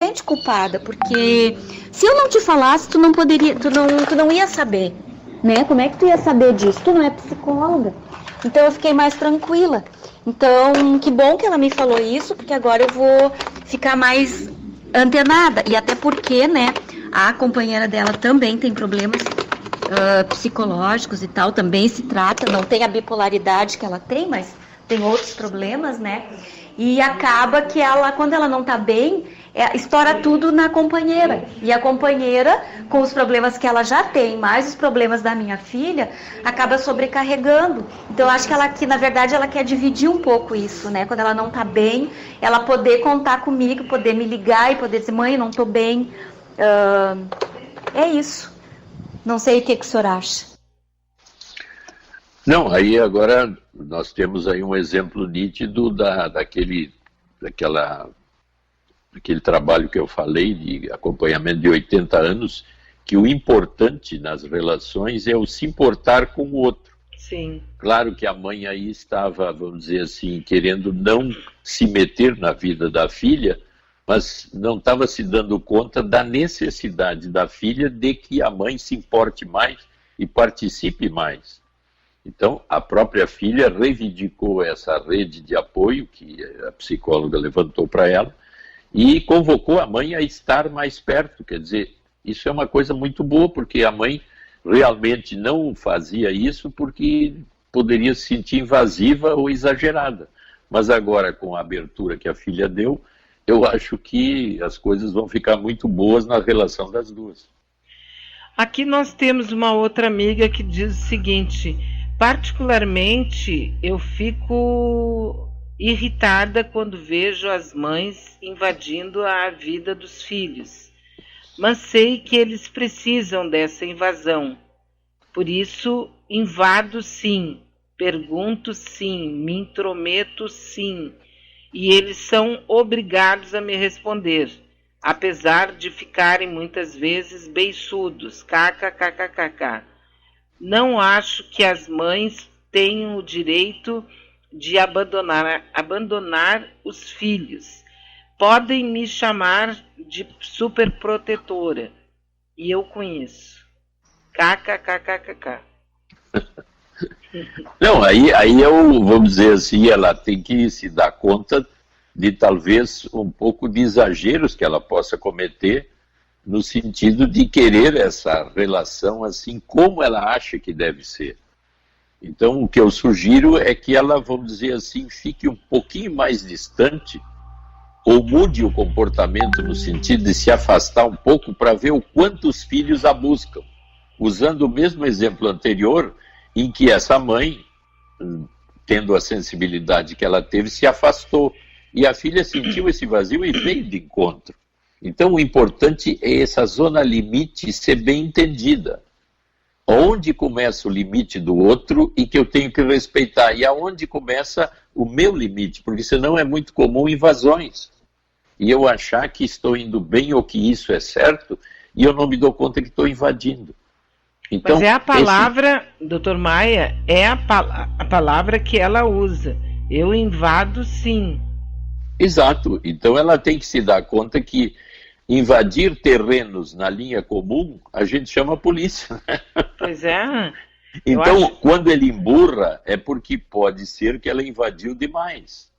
sente culpada, porque se eu não te falasse, tu não ia saber, né? Como é que tu ia saber disso? Tu não é psicóloga. Então eu fiquei mais tranquila. Então, que bom que ela me falou isso, porque agora eu vou ficar mais antenada. E até porque, né, a companheira dela também tem problemas psicológicos e tal, também se trata, não tem a bipolaridade que ela tem, mas tem outros problemas, né? E acaba que ela, quando ela não tá bem, estoura tudo na companheira. E a companheira, com os problemas que ela já tem, mais os problemas da minha filha, acaba sobrecarregando. Então, eu acho que na verdade, ela quer dividir um pouco isso, né? Quando ela não tá bem, ela poder contar comigo, poder me ligar e poder dizer, mãe, eu não tô bem. É isso. Não sei o que o senhor acha. Não, aí agora nós temos aí um exemplo nítido daquele trabalho que eu falei de acompanhamento de 80 anos, que o importante nas relações é o se importar com o outro. Sim. Claro que a mãe aí estava, vamos dizer assim, querendo não se meter na vida da filha, mas não estava se dando conta da necessidade da filha de que a mãe se importe mais e participe mais. Então, a própria filha reivindicou essa rede de apoio que a psicóloga levantou para ela e convocou a mãe a estar mais perto. Quer dizer, isso é uma coisa muito boa, porque a mãe realmente não fazia isso porque poderia se sentir invasiva ou exagerada. Mas agora, com a abertura que a filha deu, eu acho que as coisas vão ficar muito boas na relação das duas. Aqui nós temos uma outra amiga que diz o seguinte: particularmente eu fico irritada quando vejo as mães invadindo a vida dos filhos, mas sei que eles precisam dessa invasão. Por isso, invado sim, pergunto sim, me intrometo sim, e eles são obrigados a me responder, apesar de ficarem muitas vezes beiçudos, kkkkkk. Não acho que as mães tenham o direito de abandonar os filhos. Podem me chamar de superprotetora, e eu conheço. Kkkkkk. Não, aí vamos dizer assim, ela tem que se dar conta de talvez um pouco de exageros que ela possa cometer no sentido de querer essa relação assim como ela acha que deve ser. Então, o que eu sugiro é que ela, vamos dizer assim, fique um pouquinho mais distante ou mude o comportamento no sentido de se afastar um pouco para ver o quanto os filhos a buscam. Usando o mesmo exemplo anterior, em que essa mãe, tendo a sensibilidade que ela teve, se afastou. E a filha sentiu esse vazio e veio de encontro. Então, o importante é essa zona limite ser bem entendida. Onde começa o limite do outro e que eu tenho que respeitar? E aonde começa o meu limite? Porque senão é muito comum invasões. E eu achar que estou indo bem ou que isso é certo, e eu não me dou conta que estou invadindo. Então, mas é a palavra, doutor Maia, é a palavra que ela usa. Eu invado sim. Exato. Então ela tem que se dar conta que invadir terrenos na linha comum, a gente chama a polícia. Pois é. Então, quando ele emburra, é porque pode ser que ela invadiu demais.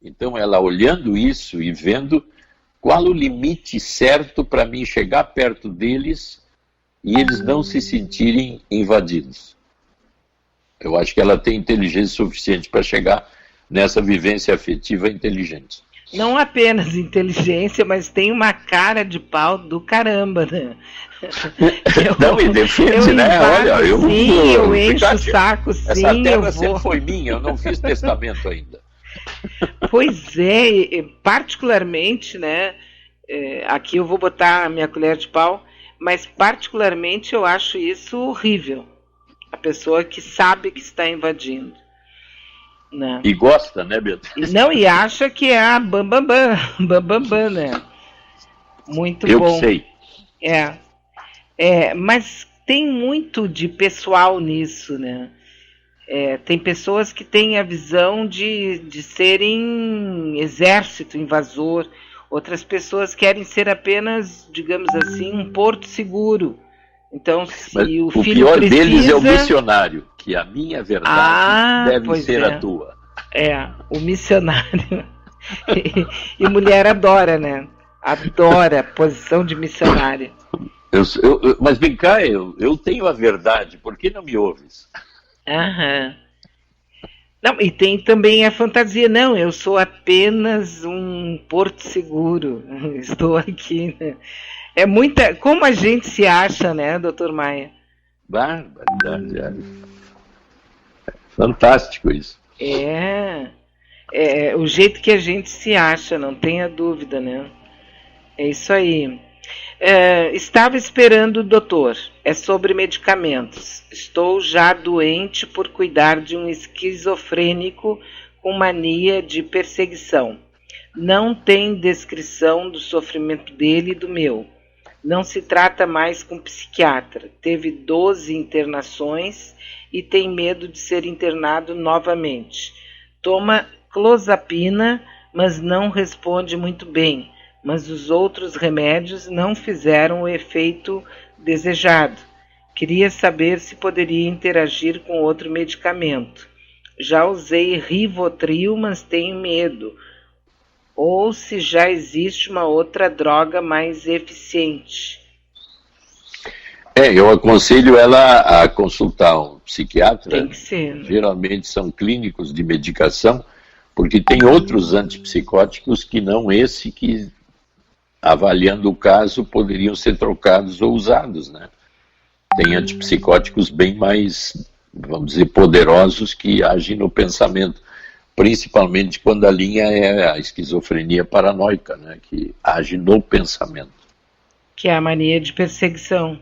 Então, ela olhando isso e vendo qual o limite certo para mim chegar perto deles e eles não se sentirem invadidos. Eu acho que ela tem inteligência suficiente para chegar nessa vivência afetiva inteligente. Não apenas inteligência, mas tem uma cara de pau do caramba, né? Não, e defende, né? Olha, eu encho o saco, sim, essa terra sempre foi minha, eu não fiz testamento ainda. Pois é, particularmente, né? Aqui eu vou botar a minha colher de pau, mas particularmente eu acho isso horrível. A pessoa que sabe que está invadindo. Não. E gosta, né, Beatriz? Não, e acha que é a bambambam, né? Muito eu bom. Eu sei. Mas tem muito de pessoal nisso, né? Tem pessoas que têm a visão de serem exército invasor, Outras pessoas querem ser apenas, digamos assim, um porto seguro. Então, se Mas o o filho pior precisa... deles é o missionário, que a minha verdade deve ser a tua. É, o missionário. E mulher adora, né? Adora a posição de missionária. Mas vem cá, eu tenho a verdade, por que não me ouves? Aham. Não, e tem também a fantasia, não, eu sou apenas um porto seguro, estou aqui, né? É muita, como a gente se acha, né, doutor Maia? Barbaridade. Fantástico isso. É o jeito que a gente se acha, não tenha dúvida, né? É isso aí. Estava esperando o doutor. É sobre medicamentos. Estou já doente por cuidar de um esquizofrênico com mania de perseguição. Não tem descrição do sofrimento dele e do meu. Não se trata mais com psiquiatra. Teve 12 internações e tem medo de ser internado novamente. Toma clozapina, mas não responde muito bem. Mas os outros remédios não fizeram o efeito desejado. Queria saber se poderia interagir com outro medicamento. Já usei Rivotril, mas tenho medo. Ou se já existe uma outra droga mais eficiente. Eu aconselho ela a consultar um psiquiatra. Tem que ser, né? Geralmente são clínicos de medicação, porque tem outros antipsicóticos que não esse que, avaliando o caso, poderiam ser trocados ou usados, né? Tem antipsicóticos bem mais, vamos dizer, poderosos que agem no pensamento, principalmente quando a linha é a esquizofrenia paranoica, né? Que age no pensamento. Que é a mania de perseguição.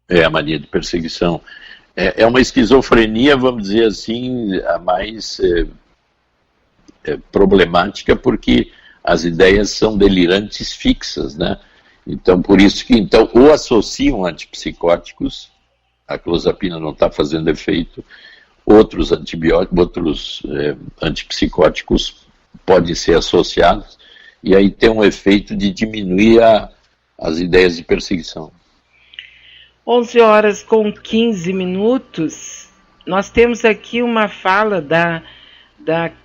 É a mania de perseguição. É uma esquizofrenia, vamos dizer assim, a mais problemática, porque as ideias são delirantes fixas, né? Então, por isso que, ou associam antipsicóticos, a clozapina não está fazendo efeito, outros antipsicóticos podem ser associados, e aí tem um efeito de diminuir as ideias de perseguição. 11h15. Nós temos aqui uma fala da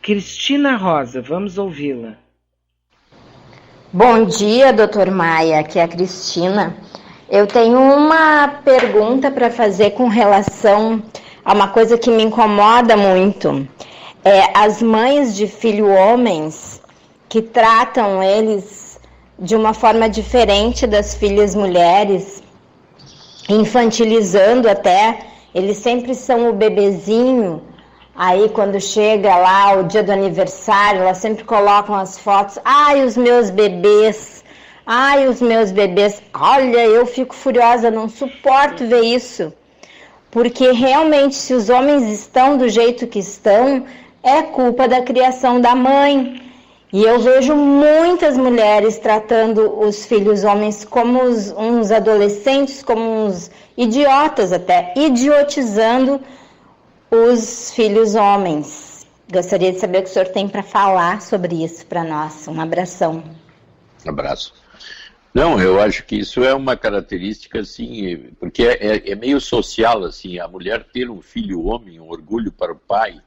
Cristina Rosa. Vamos ouvi-la. Bom dia, doutor Maia, aqui é a Cristina. Eu tenho uma pergunta para fazer com relação a uma coisa que me incomoda muito. As mães de filhos homens que tratam eles de uma forma diferente das filhas mulheres, infantilizando até. Eles sempre são o bebezinho. Aí quando chega lá o dia do aniversário, elas sempre colocam as fotos. Ai, os meus bebês. Ai, os meus bebês. Olha, eu fico furiosa, não suporto ver isso. Porque realmente, se os homens estão do jeito que estão, é culpa da criação da mãe. E eu vejo muitas mulheres tratando os filhos homens como uns adolescentes, como uns idiotas até, idiotizando os filhos homens. Gostaria de saber o que o senhor tem para falar sobre isso para nós. Um abração. Abraço. Não, eu acho que isso é uma característica, assim, porque é meio social, assim, a mulher ter um filho homem, um orgulho para o pai,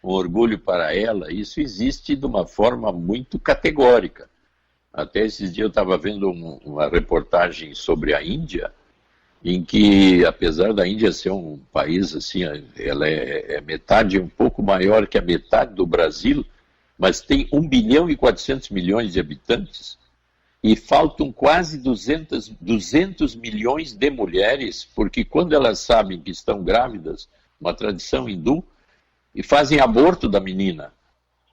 um orgulho para ela, isso existe de uma forma muito categórica. Até esses dias eu estava vendo uma reportagem sobre a Índia, em que, apesar da Índia ser um país, assim, ela é metade, um pouco maior que a metade do Brasil, mas tem 1 bilhão e 400 milhões de habitantes, e faltam quase 200 milhões de mulheres, porque quando elas sabem que estão grávidas, uma tradição hindu, e fazem aborto da menina.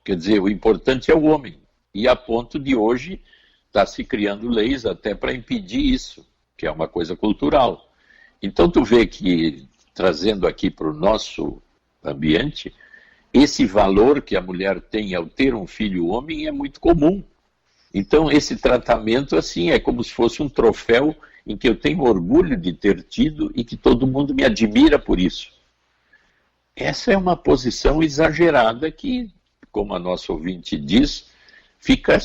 Quer dizer, o importante é o homem. E a ponto de hoje está se criando leis até para impedir isso, que é uma coisa cultural. Então tu vê que, trazendo aqui para o nosso ambiente, esse valor que a mulher tem ao ter um filho homem é muito comum. Então esse tratamento, assim, é como se fosse um troféu em que eu tenho orgulho de ter tido e que todo mundo me admira por isso. Essa é uma posição exagerada que, como a nossa ouvinte diz, fica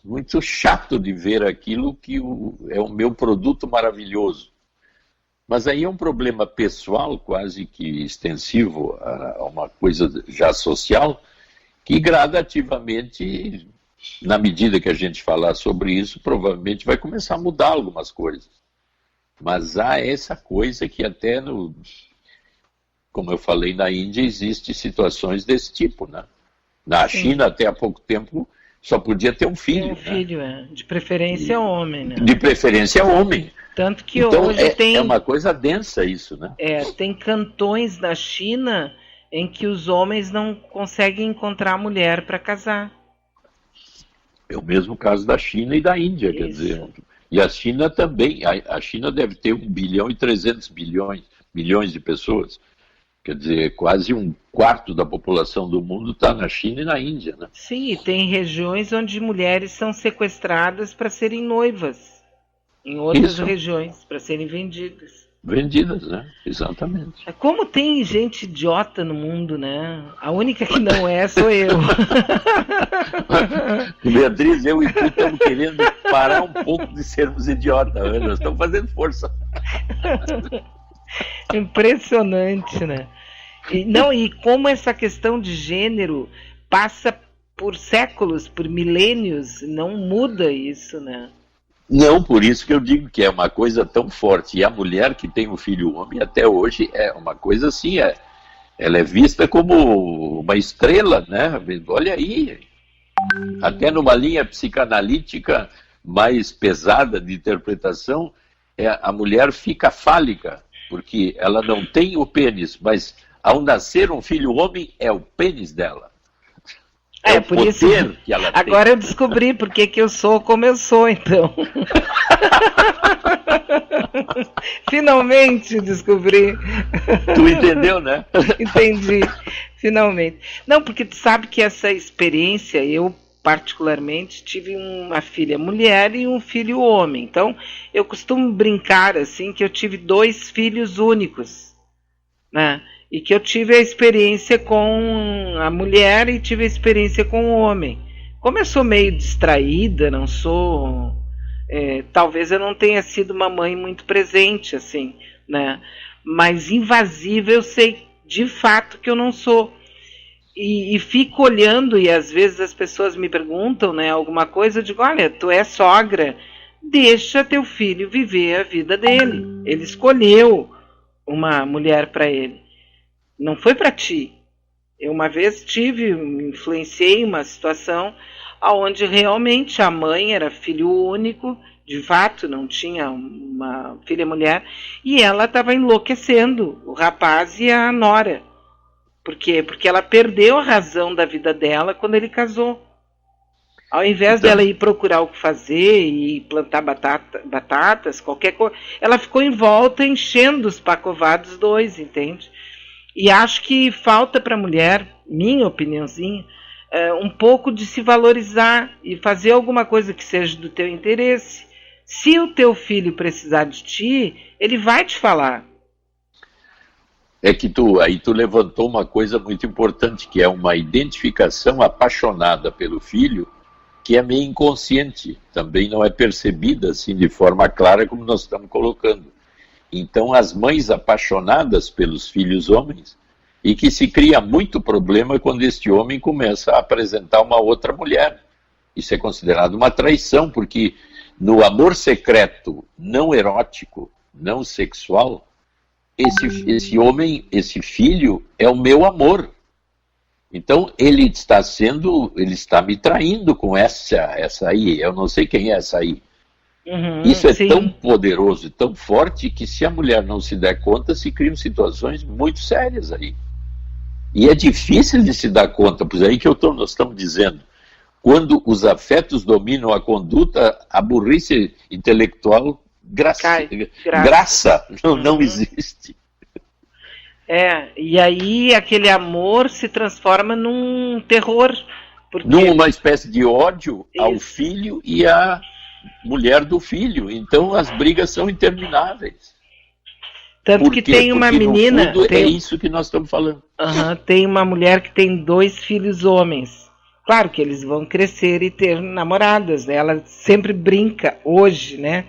muito chato de ver aquilo que é o meu produto maravilhoso. Mas aí é um problema pessoal, quase que extensivo a uma coisa já social, que gradativamente, na medida que a gente falar sobre isso, provavelmente vai começar a mudar algumas coisas. Mas há essa coisa que até, como eu falei, na Índia existe situações desse tipo, né? Na China, até há pouco tempo, só podia ter um filho. Um filho, né? De preferência homem, né? De preferência homem. Tanto que então, hoje tem... É uma coisa densa isso, né? Tem cantões na China em que os homens não conseguem encontrar mulher para casar. É o mesmo caso da China e da Índia, quer dizer. E a China também. A China deve ter 1 bilhão e 300 milhões de pessoas. Quer dizer, quase 1/4 da população do mundo está na China e na Índia, né? Sim, e tem regiões onde mulheres são sequestradas para serem noivas. Em outras regiões, para serem vendidas. Vendidas, né? Exatamente. Como tem gente idiota no mundo, né? A única que não é sou eu. Beatriz, eu e tu estamos querendo parar um pouco de sermos idiotas. Né? Nós estamos fazendo força. Impressionante, né? E como essa questão de gênero passa por séculos, por milênios, não muda isso, né? Não, por isso que eu digo que é uma coisa tão forte. E a mulher que tem um filho homem, até hoje, é uma coisa assim, ela é vista como uma estrela, né? Olha aí, até numa linha psicanalítica mais pesada de interpretação, a mulher fica fálica, porque ela não tem o pênis, mas ao nascer um filho homem, é o pênis dela. É por isso que ela agora tem. Eu descobri porque que eu sou como eu sou, então. Finalmente descobri. Tu entendeu, né? Entendi, finalmente. Não, porque tu sabe que essa experiência, eu particularmente tive uma filha mulher e um filho homem. Então, eu costumo brincar assim que eu tive 2 filhos únicos, né? E que eu tive a experiência com a mulher e tive a experiência com o homem. Como eu sou meio distraída, não sou... talvez eu não tenha sido uma mãe muito presente, assim, né? Mas invasiva eu sei de fato que eu não sou. E fico olhando, e às vezes as pessoas me perguntam, né, alguma coisa, eu digo, olha, tu é sogra, deixa teu filho viver a vida dele. Ele escolheu uma mulher para ele. Não foi para ti. Eu uma vez influenciei uma situação onde realmente a mãe era filho único, de fato não tinha uma filha mulher, e ela estava enlouquecendo, o rapaz e a nora. Por quê? Porque ela perdeu a razão da vida dela quando ele casou. Ao invés dela ir procurar o que fazer e plantar batatas, qualquer coisa, ela ficou em volta enchendo os pacovados 2, entende? E acho que falta para a mulher, minha opiniãozinha, um pouco de se valorizar e fazer alguma coisa que seja do teu interesse. Se o teu filho precisar de ti, ele vai te falar. É que tu levantou uma coisa muito importante, que é uma identificação apaixonada pelo filho, que é meio inconsciente, também não é percebida assim de forma clara como nós estamos colocando. Então, as mães apaixonadas pelos filhos homens, e que se cria muito problema quando este homem começa a apresentar uma outra mulher. Isso é considerado uma traição, porque no amor secreto, não erótico, não sexual, esse homem, esse filho, é o meu amor. Então, ele está me traindo com essa aí, eu não sei quem é essa aí. Isso é sim. Tão poderoso e tão forte que se a mulher não se der conta, se criam situações muito sérias aí. E é difícil de se dar conta, pois aí que nós estamos dizendo. Quando os afetos dominam a conduta, a burrice intelectual, graça não existe. E aí aquele amor se transforma num terror. Porque... Numa espécie de ódio ao filho e à mulher do filho. Então as brigas são intermináveis. Tanto que tem uma menina... No fundo, é isso que nós estamos falando. Tem uma mulher que tem 2 filhos homens. Claro que eles vão crescer e ter namoradas, né? Ela sempre brinca hoje, né?